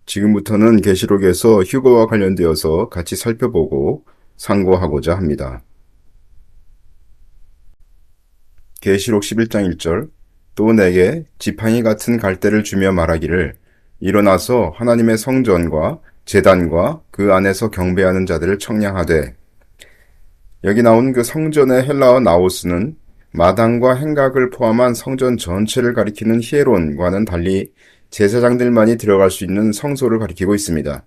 지금부터는 계시록에서 휴거와 관련되어서 같이 살펴보고 상고하고자 합니다. 계시록 11장 1절 또 내게 지팡이 같은 갈대를 주며 말하기를 일어나서 하나님의 성전과 제단과 그 안에서 경배하는 자들을 청량하되. 여기 나온 그 성전의 헬라어 나오스는 마당과 행각을 포함한 성전 전체를 가리키는 히에론과는 달리 제사장들만이 들어갈 수 있는 성소를 가리키고 있습니다.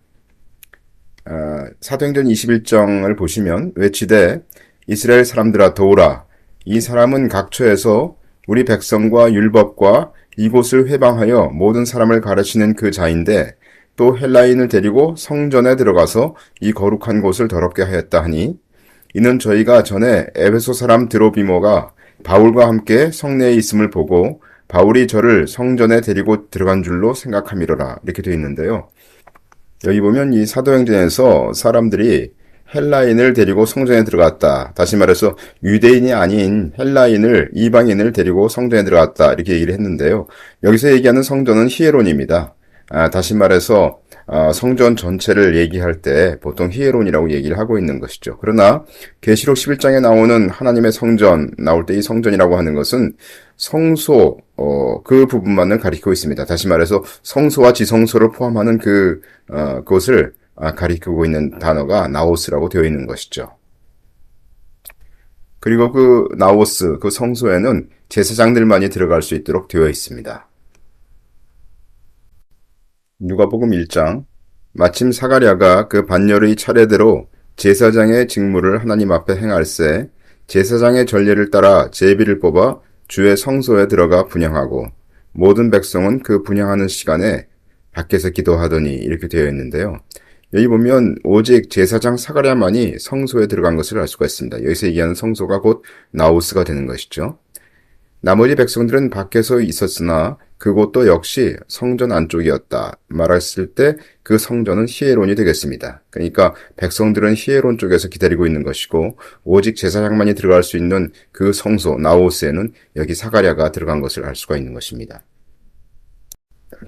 사도행전 21장을 보시면 외치되 이스라엘 사람들아 도우라. 이 사람은 각처에서 우리 백성과 율법과 이곳을 회방하여 모든 사람을 가르치는 그 자인데 또 헬라인을 데리고 성전에 들어가서 이 거룩한 곳을 더럽게 하였다 하니 이는 저희가 전에 에베소 사람 드로비모가 바울과 함께 성내에 있음을 보고 바울이 저를 성전에 데리고 들어간 줄로 생각함이로라. 이렇게 되어 있는데요. 여기 보면 이 사도행전에서 사람들이 헬라인을 데리고 성전에 들어갔다. 다시 말해서 유대인이 아닌 헬라인을, 이방인을 데리고 성전에 들어갔다. 이렇게 얘기를 했는데요. 여기서 얘기하는 성전은 히에론입니다. 다시 말해서 성전 전체를 얘기할 때 보통 히에론이라고 얘기를 하고 있는 것이죠. 그러나 계시록 11장에 나오는 하나님의 성전 나올 때 이 성전이라고 하는 것은 성소 그 부분만을 가리키고 있습니다. 다시 말해서 성소와 지성소를 포함하는 그것을 가리키고 있는 단어가 나오스라고 되어 있는 것이죠. 그리고 그 나오스, 그 성소에는 제사장들만이 들어갈 수 있도록 되어 있습니다. 누가복음 1장 마침 사가랴가 그 반열의 차례대로 제사장의 직무를 하나님 앞에 행할세 제사장의 전례를 따라 제비를 뽑아 주의 성소에 들어가 분향하고 모든 백성은 그 분향하는 시간에 밖에서 기도하더니 이렇게 되어 있는데요. 여기 보면 오직 제사장 사가랴만이 성소에 들어간 것을 알 수가 있습니다. 여기서 얘기하는 성소가 곧 나우스가 되는 것이죠. 나머지 백성들은 밖에서 있었으나 그곳도 역시 성전 안쪽이었다. 말했을 때 그 성전은 히에론이 되겠습니다. 그러니까 백성들은 히에론 쪽에서 기다리고 있는 것이고 오직 제사장만이 들어갈 수 있는 그 성소 나오스에는 여기 사가랴가 들어간 것을 알 수가 있는 것입니다.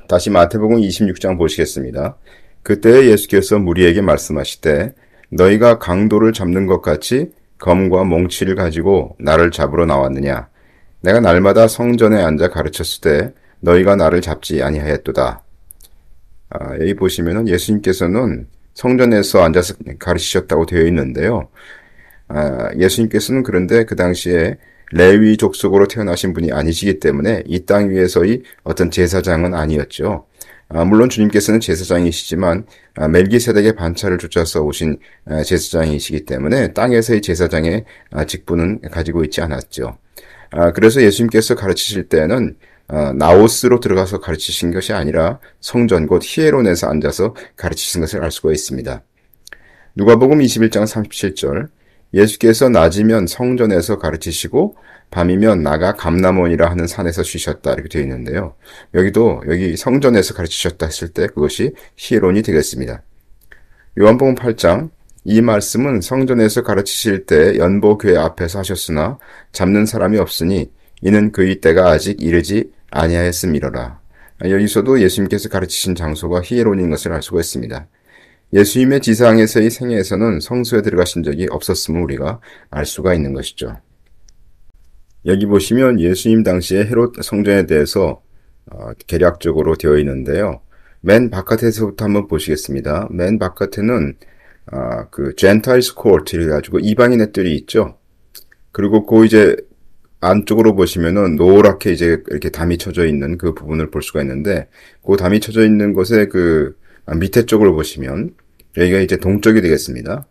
다시 마태복음 26장 보시겠습니다. 그때 예수께서 무리에게 말씀하시되 너희가 강도를 잡는 것 같이 검과 몽치를 가지고 나를 잡으러 나왔느냐. 내가 날마다 성전에 앉아 가르쳤을 때 너희가 나를 잡지 아니하였도다. 여기 보시면은 예수님께서는 성전에서 앉아서 가르치셨다고 되어 있는데요. 예수님께서는 그런데 그 당시에 레위 족속으로 태어나신 분이 아니시기 때문에 이 땅 위에서의 어떤 제사장은 아니었죠. 물론 주님께서는 제사장이시지만 멜기세덱의 반차를 쫓아서 오신 제사장이시기 때문에 땅에서의 제사장의 직분은 가지고 있지 않았죠. 그래서 예수님께서 가르치실 때는 나오스로 들어가서 가르치신 것이 아니라 성전 곧 히에론에서 앉아서 가르치신 것을 알 수가 있습니다. 누가복음 21장 37절 예수께서 낮이면 성전에서 가르치시고 밤이면 나가 감람원이라 하는 산에서 쉬셨다 이렇게 되어 있는데요. 여기 성전에서 가르치셨다 했을 때 그것이 히에론이 되겠습니다. 요한복음 8장 이 말씀은 성전에서 가르치실 때 연보교회 앞에서 하셨으나 잡는 사람이 없으니 이는 그의 때가 아직 이르지 아니하였음이로라. 여기서도 예수님께서 가르치신 장소가 히에론인 것을 알 수가 있습니다. 예수님의 지상에서의 생애에서는 성소에 들어가신 적이 없었음을 우리가 알 수가 있는 것이죠. 여기 보시면 예수님 당시의 헤롯 성전에 대해서 개략적으로 되어 있는데요. 맨 바깥에서부터 한번 보시겠습니다. 맨 바깥에는 그 젠타일스 코트 이래가지고 이방인의 뜰이 있죠. 그리고 그 이제 안쪽으로 보시면은 노랗게 이제 이렇게 담이 쳐져 있는 그 부분을 볼 수가 있는데 그 담이 쳐져 있는 곳의 그 밑에 쪽을 보시면 여기가 이제 동쪽이 되겠습니다.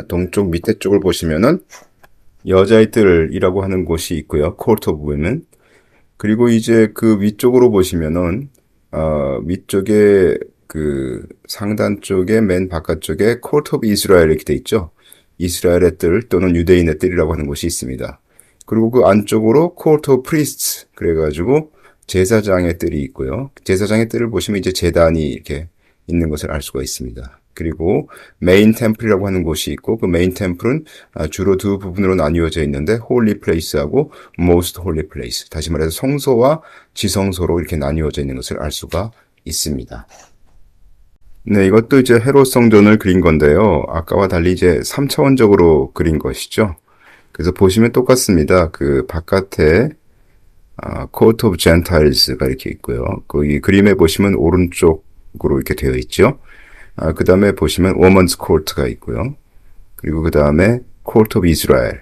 동쪽 밑에 쪽을 보시면은 여자의 뜰이라고 하는 곳이 있고요. 코트 오브 위멘. 그리고 이제 그 위쪽으로 보시면은 위쪽에 그 상단 쪽에 맨 바깥쪽에 코트 오브 이스라엘 이렇게 돼 있죠. 이스라엘의 뜰 또는 유대인의 뜰이라고 하는 곳이 있습니다. 그리고 그 안쪽으로 코트 오브 프리스트 그래가지고 제사장의 뜰이 있고요. 제사장의 뜰을 보시면 이제 제단이 이렇게 있는 것을 알 수가 있습니다. 그리고 메인 템플이라고 하는 곳이 있고 그 메인 템플은 주로 두 부분으로 나뉘어져 있는데 홀리 플레이스하고 모스트 홀리 플레이스 다시 말해서 성소와 지성소로 이렇게 나뉘어져 있는 것을 알 수가 있습니다. 네, 이것도 이제 헤롯 성전을 그린 건데요. 아까와 달리 이제 3차원적으로 그린 것이죠. 그래서 보시면 똑같습니다. 그 바깥에 Court of Gentiles가 이렇게 있고요. 그 이 그림에 보시면 오른쪽으로 이렇게 되어 있죠. 그 다음에 보시면 Woman's Court가 있고요. 그리고 그 다음에 Court of Israel,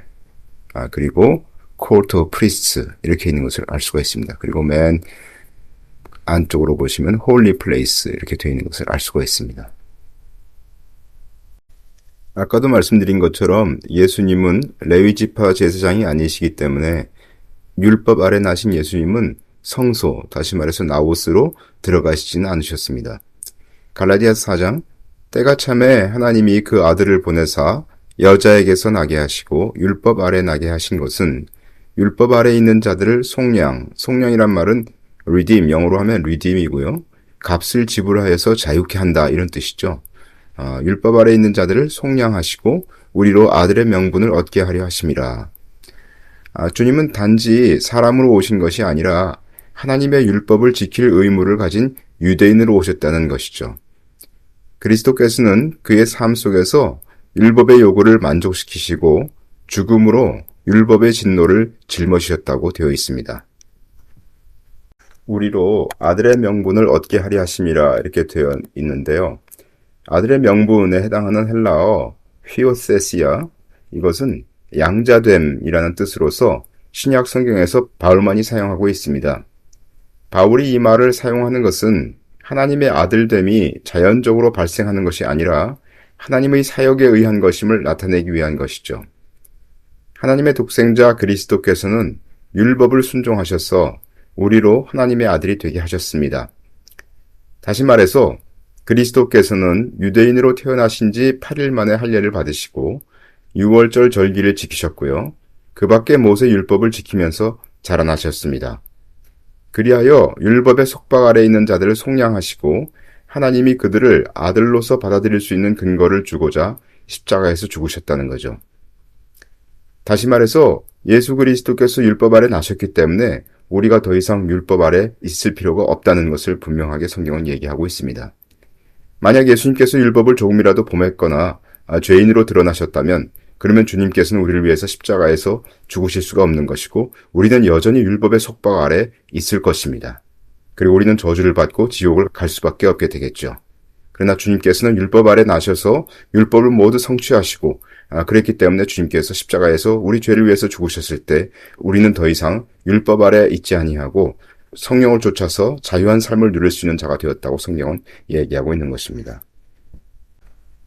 그리고 Court of Priests 이렇게 있는 것을 알 수가 있습니다. 그리고 맨 안쪽으로 보시면 Holy Place 이렇게 되어 있는 것을 알 수가 있습니다. 아까도 말씀드린 것처럼 예수님은 레위지파 제사장이 아니시기 때문에 율법 아래 나신 예수님은 성소, 다시 말해서 나옷으로 들어가시지는 않으셨습니다. 갈라디아서 4장, 때가 참에 하나님이 그 아들을 보내사 여자에게서 나게 하시고 율법 아래 나게 하신 것은 율법 아래 있는 자들을 속량이란 말은 redeem, 영어로 하면 redeem이고요. 값을 지불하여서 자유케 한다 이런 뜻이죠. 율법 아래 있는 자들을 속량하시고 우리로 아들의 명분을 얻게 하려 하심이라. 주님은 단지 사람으로 오신 것이 아니라 하나님의 율법을 지킬 의무를 가진 유대인으로 오셨다는 것이죠. 그리스도께서는 그의 삶 속에서 율법의 요구를 만족시키시고 죽음으로 율법의 진노를 짊어지셨다고 되어 있습니다. 우리로 아들의 명분을 얻게 하려 하심이라 이렇게 되어 있는데요. 아들의 명분에 해당하는 헬라어 휘오세시아, 이것은 양자됨이라는 뜻으로서 신약 성경에서 바울만이 사용하고 있습니다. 바울이 이 말을 사용하는 것은 하나님의 아들됨이 자연적으로 발생하는 것이 아니라 하나님의 사역에 의한 것임을 나타내기 위한 것이죠. 하나님의 독생자 그리스도께서는 율법을 순종하셔서 우리로 하나님의 아들이 되게 하셨습니다. 다시 말해서 그리스도께서는 유대인으로 태어나신 지 8일 만에 할례를 받으시고 6월절 절기를 지키셨고요. 그 밖에 모세 율법을 지키면서 자라나셨습니다. 그리하여 율법의 속박 아래 있는 자들을 속량하시고 하나님이 그들을 아들로서 받아들일 수 있는 근거를 주고자 십자가에서 죽으셨다는 거죠. 다시 말해서 예수 그리스도께서 율법 아래 나셨기 때문에 우리가 더 이상 율법 아래 있을 필요가 없다는 것을 분명하게 성경은 얘기하고 있습니다. 만약 예수님께서 율법을 조금이라도 범했거나 죄인으로 드러나셨다면 그러면 주님께서는 우리를 위해서 십자가에서 죽으실 수가 없는 것이고 우리는 여전히 율법의 속박 아래 있을 것입니다. 그리고 우리는 저주를 받고 지옥을 갈 수밖에 없게 되겠죠. 그러나 주님께서는 율법 아래 나셔서 율법을 모두 성취하시고 그랬기 때문에 주님께서 십자가에서 우리 죄를 위해서 죽으셨을 때 우리는 더 이상 율법 아래 있지 아니하고 성령을 쫓아서 자유한 삶을 누릴 수 있는 자가 되었다고 성경은 얘기하고 있는 것입니다.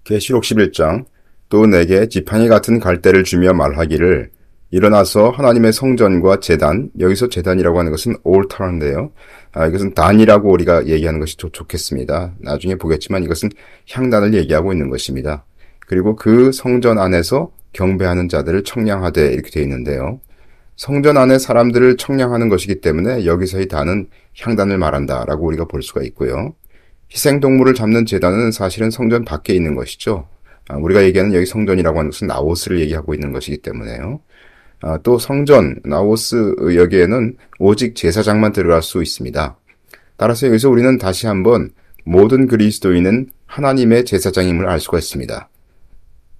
계시록 11장, 또 내게 지팡이 같은 갈대를 주며 말하기를 일어나서 하나님의 성전과 제단, 여기서 제단이라고 하는 것은 올타인데요. 이것은 단이라고 우리가 얘기하는 것이 좋겠습니다. 나중에 보겠지만 이것은 향단을 얘기하고 있는 것입니다. 그리고 그 성전 안에서 경배하는 자들을 청량하되 이렇게 되어 있는데요. 성전 안에 사람들을 청량하는 것이기 때문에 여기서의 단은 향단을 말한다라고 우리가 볼 수가 있고요. 희생동물을 잡는 제단은 사실은 성전 밖에 있는 것이죠. 우리가 얘기하는 여기 성전이라고 하는 것은 나오스를 얘기하고 있는 것이기 때문에요. 또 성전, 나오스 여기에는 오직 제사장만 들어갈 수 있습니다. 따라서 여기서 우리는 다시 한번 모든 그리스도인은 하나님의 제사장임을 알 수가 있습니다.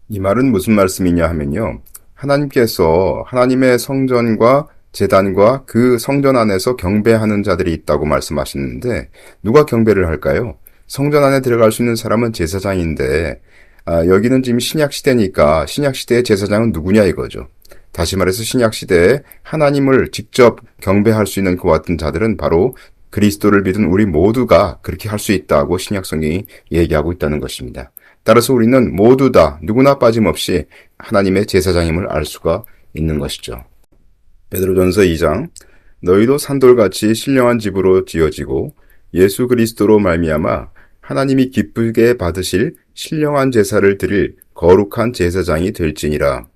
이 말은 무슨 말씀이냐 하면요. 하나님께서 하나님의 성전과 제단과 그 성전 안에서 경배하는 자들이 있다고 말씀하시는데 누가 경배를 할까요? 성전 안에 들어갈 수 있는 사람은 제사장인데 여기는 지금 신약시대니까 신약시대의 제사장은 누구냐 이거죠. 다시 말해서 신약시대에 하나님을 직접 경배할 수 있는 그와 같은 자들은 바로 그리스도를 믿은 우리 모두가 그렇게 할 수 있다고 신약성경이 얘기하고 있다는 것입니다. 따라서 우리는 모두 다 누구나 빠짐없이 하나님의 제사장임을 알 수가 있는 것이죠. 베드로전서 2장, 너희도 산돌같이 신령한 집으로 지어지고 예수 그리스도로 말미암아 하나님이 기쁘게 받으실 신령한 제사를 드릴 거룩한 제사장이 될지니라.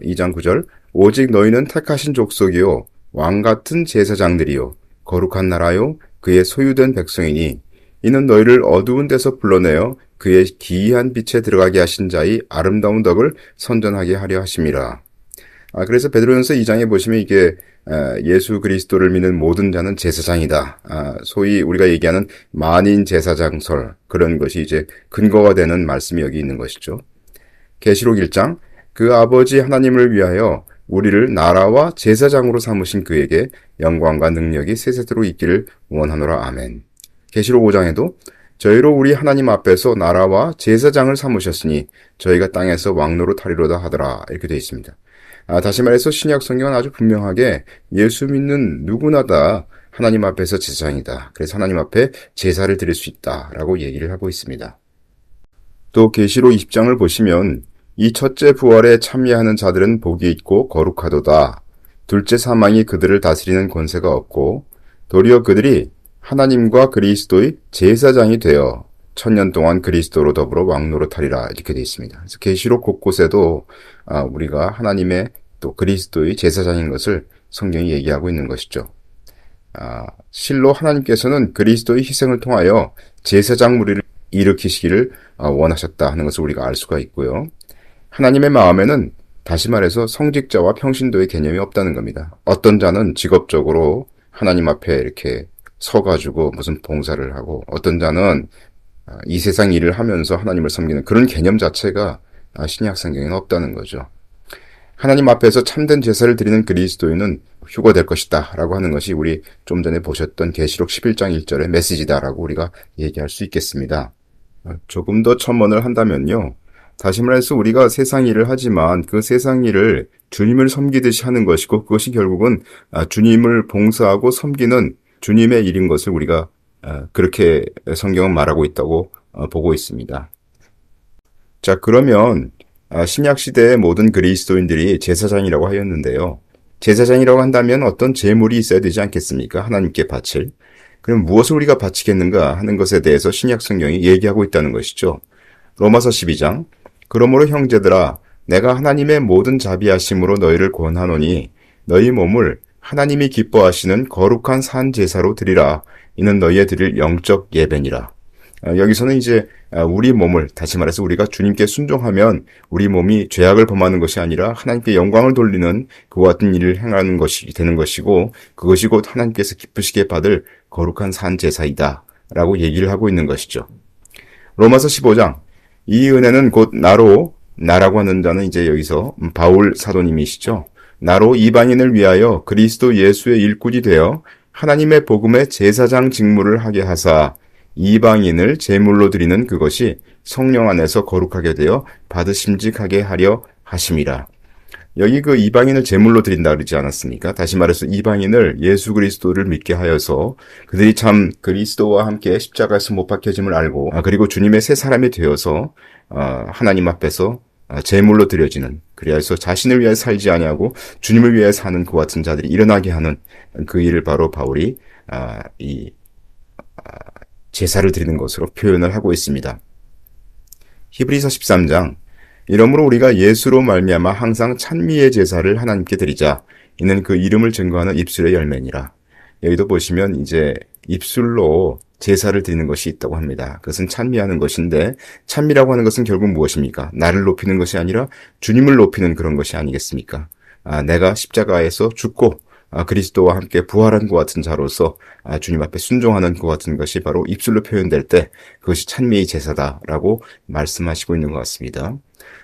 2장 9절, 오직 너희는 택하신 족속이요 왕같은 제사장들이요 거룩한 나라요 그의 소유된 백성이니 이는 너희를 어두운 데서 불러내어 그의 기이한 빛에 들어가게 하신 자의 아름다운 덕을 선전하게 하려 하심이라. 그래서 베드로전서 2장에 보시면 이게 예수 그리스도를 믿는 모든 자는 제사장이다. 소위 우리가 얘기하는 만인 제사장설, 그런 것이 이제 근거가 되는 말씀이 여기 있는 것이죠. 계시록 1장, 그 아버지 하나님을 위하여 우리를 나라와 제사장으로 삼으신 그에게 영광과 능력이 세세토록 있기를 원하노라. 아멘. 계시록 5장에도 저희로 우리 하나님 앞에서 나라와 제사장을 삼으셨으니 저희가 땅에서 왕노로 타리로다 하더라. 이렇게 되어 있습니다. 다시 말해서 신약 성경은 아주 분명하게 예수 믿는 누구나 다 하나님 앞에서 제사장이다. 그래서 하나님 앞에 제사를 드릴 수 있다라고 얘기를 하고 있습니다. 또 계시록 20장을 보시면 이 첫째 부활에 참여하는 자들은 복이 있고 거룩하도다. 둘째 사망이 그들을 다스리는 권세가 없고 도리어 그들이 하나님과 그리스도의 제사장이 되어 1000년 동안 그리스도로 더불어 왕노로 타리라. 이렇게 되어 있습니다. 그래서 계시록 곳곳에도 우리가 하나님의 또 그리스도의 제사장인 것을 성경이 얘기하고 있는 것이죠. 실로 하나님께서는 그리스도의 희생을 통하여 제사장 무리를 일으키시기를 원하셨다 하는 것을 우리가 알 수가 있고요. 하나님의 마음에는 다시 말해서 성직자와 평신도의 개념이 없다는 겁니다. 어떤 자는 직업적으로 하나님 앞에 이렇게 서가지고 무슨 봉사를 하고, 어떤 자는 이 세상 일을 하면서 하나님을 섬기는 그런 개념 자체가 신약 성경에는 없다는 거죠. 하나님 앞에서 참된 제사를 드리는 그리스도인은 휴거될 것이다 라고 하는 것이 우리 좀 전에 보셨던 계시록 11장 1절의 메시지다라고 우리가 얘기할 수 있겠습니다. 조금 더 첨언을 한다면요, 다시 말해서 우리가 세상 일을 하지만 그 세상 일을 주님을 섬기듯이 하는 것이고, 그것이 결국은 주님을 봉사하고 섬기는 주님의 일인 것을 우리가 그렇게 성경은 말하고 있다고 보고 있습니다. 자, 그러면 신약 시대의 모든 그리스도인들이 제사장이라고 하였는데요. 제사장이라고 한다면 어떤 제물이 있어야 되지 않겠습니까? 하나님께 바칠. 그럼 무엇을 우리가 바치겠는가 하는 것에 대해서 신약 성경이 얘기하고 있다는 것이죠. 로마서 12장, 그러므로 형제들아 내가 하나님의 모든 자비하심으로 너희를 권하노니 너희 몸을 하나님이 기뻐하시는 거룩한 산 제사로 드리라. 이는 너희의 드릴 영적 예배니라. 여기서는 이제 우리 몸을, 다시 말해서 우리가 주님께 순종하면 우리 몸이 죄악을 범하는 것이 아니라 하나님께 영광을 돌리는 그와 같은 일을 행하는 것이 되는 것이고, 그것이 곧 하나님께서 기쁘시게 받을 거룩한 산 제사이다 라고 얘기를 하고 있는 것이죠. 로마서 15장, 이 은혜는 곧 나라고 하는 자는 이제 여기서 바울 사도님이시죠. 나로 이방인을 위하여 그리스도 예수의 일꾼이 되어 하나님의 복음의 제사장 직무를 하게 하사 이방인을 제물로 드리는 그것이 성령 안에서 거룩하게 되어 받으심직하게 하려 하심이라. 여기 그 이방인을 제물로 드린다 그러지 않았습니까? 다시 말해서 이방인을 예수 그리스도를 믿게 하여서 그들이 참 그리스도와 함께 십자가에서 못 박혀짐을 알고, 그리고 주님의 새 사람이 되어서 하나님 앞에서 제물로 드려지는, 그래서 자신을 위해 살지 아니하고 주님을 위해 사는 그 같은 자들이 일어나게 하는 그 일을 바로 바울이 이 제사를 드리는 것으로 표현을 하고 있습니다. 히브리서 13장, 이러므로 우리가 예수로 말미암아 항상 찬미의 제사를 하나님께 드리자. 이는 그 이름을 증거하는 입술의 열매니라. 여기도 보시면 이제 입술로 제사를 드리는 것이 있다고 합니다. 그것은 찬미하는 것인데, 찬미라고 하는 것은 결국 무엇입니까? 나를 높이는 것이 아니라 주님을 높이는 그런 것이 아니겠습니까? 내가 십자가에서 죽고 그리스도와 함께 부활한 것 같은 자로서 주님 앞에 순종하는 것 같은 것이 바로 입술로 표현될 때 그것이 찬미의 제사다라고 말씀하시고 있는 것 같습니다.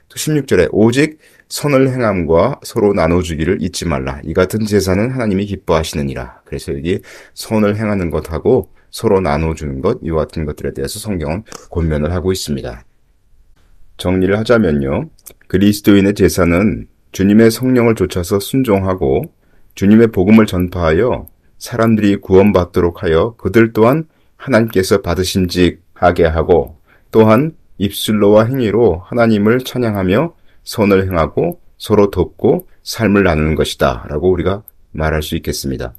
또 16절에 오직 선을 행함과 서로 나눠주기를 잊지 말라. 이 같은 제사는 하나님이 기뻐하시느니라. 그래서 여기 선을 행하는 것하고 서로 나눠주는 것, 이와 같은 것들에 대해서 성경은 권면을 하고 있습니다. 정리를 하자면요, 그리스도인의 제사는 주님의 성령을 좇아서 순종하고 주님의 복음을 전파하여 사람들이 구원받도록 하여 그들 또한 하나님께서 받으심직하게 하고, 또한 입술로와 행위로 하나님을 찬양하며 선을 행하고 서로 돕고 삶을 나누는 것이다 라고 우리가 말할 수 있겠습니다.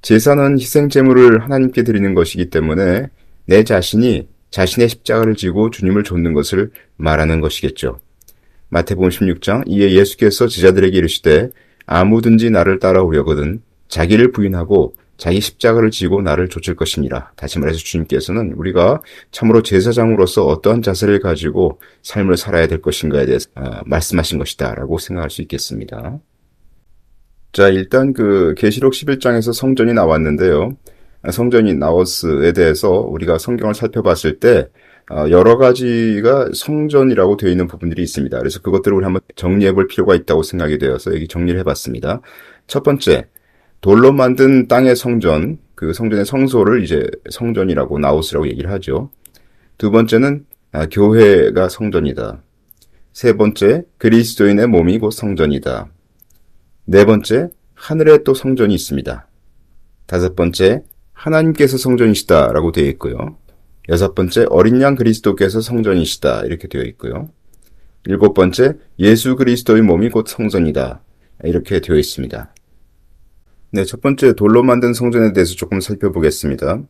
제사는 희생제물을 하나님께 드리는 것이기 때문에 내 자신이 자신의 십자가를 지고 주님을 좇는 것을 말하는 것이겠죠. 마태복음 16장, 이에 예수께서 제자들에게 이르시되 아무든지 나를 따라오려거든 자기를 부인하고 자기 십자가를 지고 나를 좇을 것이니라. 다시 말해서 주님께서는 우리가 참으로 제사장으로서 어떠한 자세를 가지고 삶을 살아야 될 것인가에 대해서 말씀하신 것이다 라고 생각할 수 있겠습니다. 자, 일단 그 계시록 11장에서 성전이 나왔는데요. 성전이 나오스에 대해서 우리가 성경을 살펴봤을 때 여러 가지가 성전이라고 되어 있는 부분들이 있습니다. 그래서 그것들을 우리 한번 정리해 볼 필요가 있다고 생각이 되어서 여기 정리를 해봤습니다. 첫 번째, 돌로 만든 땅의 성전, 그 성전의 성소를 이제 성전이라고 나우스라고 얘기를 하죠. 두 번째는 교회가 성전이다. 세 번째, 그리스도인의 몸이 곧 성전이다. 네 번째, 하늘에 또 성전이 있습니다. 다섯 번째, 하나님께서 성전이시다라고 되어 있고요. 여섯 번째, 어린 양 그리스도께서 성전이시다 이렇게 되어 있고요. 일곱 번째, 예수 그리스도의 몸이 곧 성전이다 이렇게 되어 있습니다. 네, 첫 번째 돌로 만든 성전에 대해서 조금 살펴보겠습니다.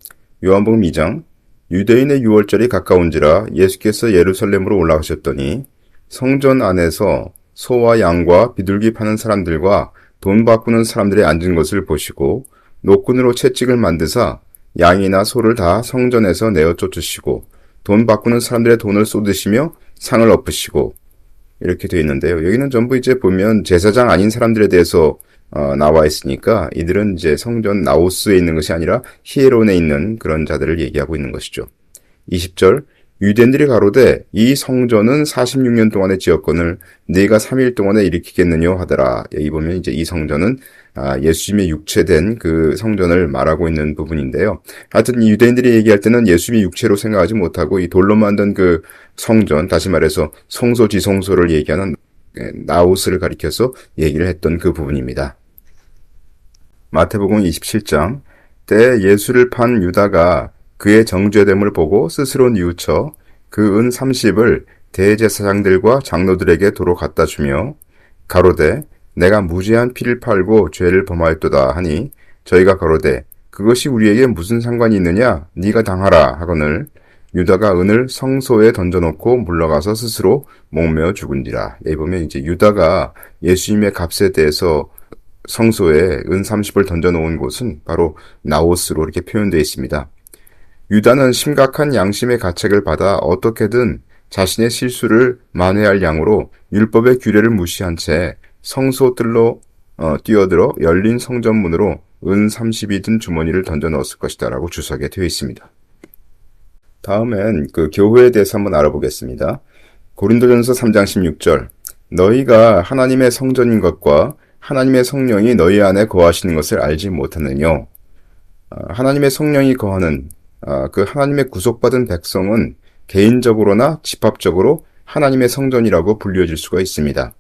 요한복음 2장, 유대인의 유월절이 가까운지라 예수께서 예루살렘으로 올라가셨더니 성전 안에서 소와 양과 비둘기 파는 사람들과 돈 바꾸는 사람들이 앉은 것을 보시고 노끈으로 채찍을 만드사 양이나 소를 다 성전에서 내어 쫓으시고 돈 바꾸는 사람들의 돈을 쏟으시며 상을 엎으시고 이렇게 되어 있는데요. 여기는 전부 이제 보면 제사장 아닌 사람들에 대해서 나와 있으니까 이들은 이제 성전 나우스에 있는 것이 아니라 히에론에 있는 그런 자들을 얘기하고 있는 것이죠. 20절 유대인들이 가로되 이 성전은 46년 동안의 지었건을 네가 3일 동안에 일으키겠느냐 하더라. 여기 보면 이제 이 성전은 예수님의 육체된 그 성전을 말하고 있는 부분인데요. 하여튼 유대인들이 얘기할 때는 예수님의 육체로 생각하지 못하고 이 돌로 만든 그 성전, 다시 말해서 성소지성소를 얘기하는 나우스를 가리켜서 얘기를 했던 그 부분입니다. 마태복음 27장 때 예수를 판 유다가 그의 정죄됨을 보고 스스로 뉘우쳐 그 은 30을 대제사장들과 장로들에게 도로 갖다 주며 가로되 내가 무죄한 피를 팔고 죄를 범하였도다 하니 저희가 가로되 그것이 우리에게 무슨 상관이 있느냐 네가 당하라 하거늘 유다가 은을 성소에 던져놓고 물러가서 스스로 목매어 죽은지라. 여기 보면 이제 유다가 예수님의 값에 대해서 성소에 은 30을 던져놓은 곳은 바로 나오스로 이렇게 표현되어 있습니다. 유다는 심각한 양심의 가책을 받아 어떻게든 자신의 실수를 만회할 양으로 율법의 규례를 무시한 채 성소 뜰로 뛰어들어 열린 성전문으로 은 30이 든 주머니를 던져 넣었을 것이다 라고 주석에 되어 있습니다. 다음엔 그 교회에 대해서 한번 알아보겠습니다. 고린도전서 3장 16절 너희가 하나님의 성전인 것과 하나님의 성령이 너희 안에 거하시는 것을 알지 못하느뇨. 하나님의 성령이 거하는 그 하나님의 구속받은 백성은 개인적으로나 집합적으로 하나님의 성전이라고 불려질 수가 있습니다.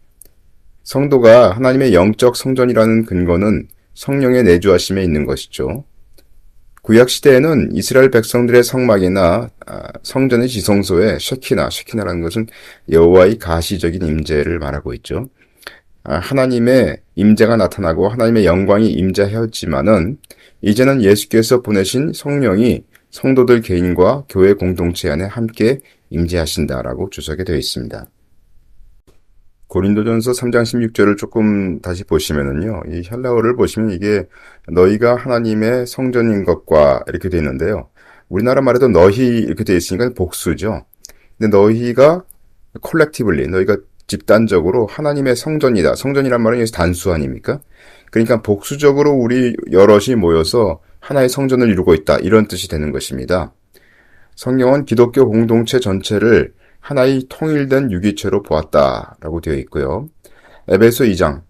성도가 하나님의 영적 성전이라는 근거는 성령의 내주하심에 있는 것이죠. 구약시대에는 이스라엘 백성들의 성막이나 성전의 지성소에 쉐키나라는 것은 여호와의 가시적인 임재를 말하고 있죠. 하나님의 임재가 나타나고 하나님의 영광이 임재하였지만은 이제는 예수께서 보내신 성령이 성도들 개인과 교회 공동체 안에 함께 임재하신다라고 주석에 되어 있습니다. 고린도전서 3장 16절을 조금 다시 보시면은요, 이 헬라어를 보시면 이게 너희가 하나님의 성전인 것과 이렇게 되어 있는데요. 우리나라 말에도 너희 이렇게 되어 있으니까 복수죠. 근데 너희가 콜렉티블리, 너희가 집단적으로 하나님의 성전이다. 성전이란 말은 여기서 단수 아닙니까? 그러니까 복수적으로 우리 여럿이 모여서 하나의 성전을 이루고 있다. 이런 뜻이 되는 것입니다. 성경은 기독교 공동체 전체를 하나의 통일된 유기체로 보았다라고 되어 있고요. 에베소 2장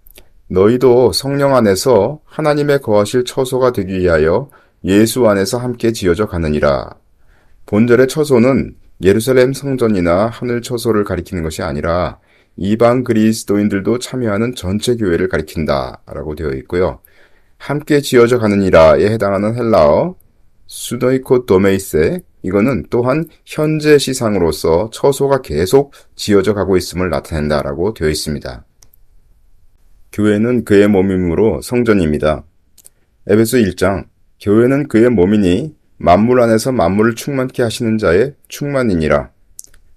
너희도 성령 안에서 하나님의 거하실 처소가 되기 위하여 예수 안에서 함께 지어져 가느니라. 본절의 처소는 예루살렘 성전이나 하늘 처소를 가리키는 것이 아니라 이방 그리스도인들도 참여하는 전체 교회를 가리킨다라고 되어 있고요. 함께 지어져 가느니라에 해당하는 헬라어 수노이코 도메이세 이거는 또한 현재 시상으로서 처소가 계속 지어져 가고 있음을 나타낸다라고 되어 있습니다. 교회는 그의 몸이므로 성전입니다. 에베소 1장 교회는 그의 몸이니 만물 안에서 만물을 충만케 하시는 자의 충만이니라.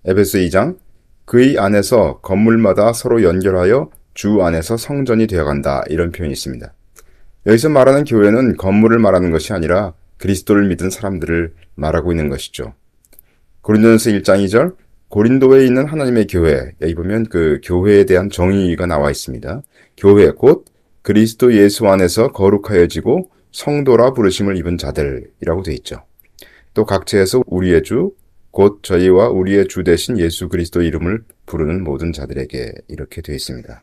에베소 2장 그의 안에서 건물마다 서로 연결하여 주 안에서 성전이 되어간다 이런 표현이 있습니다. 여기서 말하는 교회는 건물을 말하는 것이 아니라 그리스도를 믿은 사람들을 말하고 있는 것이죠. 고린도전서 1장 2절 고린도에 있는 하나님의 교회 여기 보면 그 교회에 대한 정의가 나와 있습니다. 교회 곧 그리스도 예수 안에서 거룩하여지고 성도라 부르심을 입은 자들이라고 되어 있죠. 또 각처에서 우리의 주, 곧 저희와 우리의 주 되신 예수 그리스도 이름을 부르는 모든 자들에게 이렇게 되어 있습니다.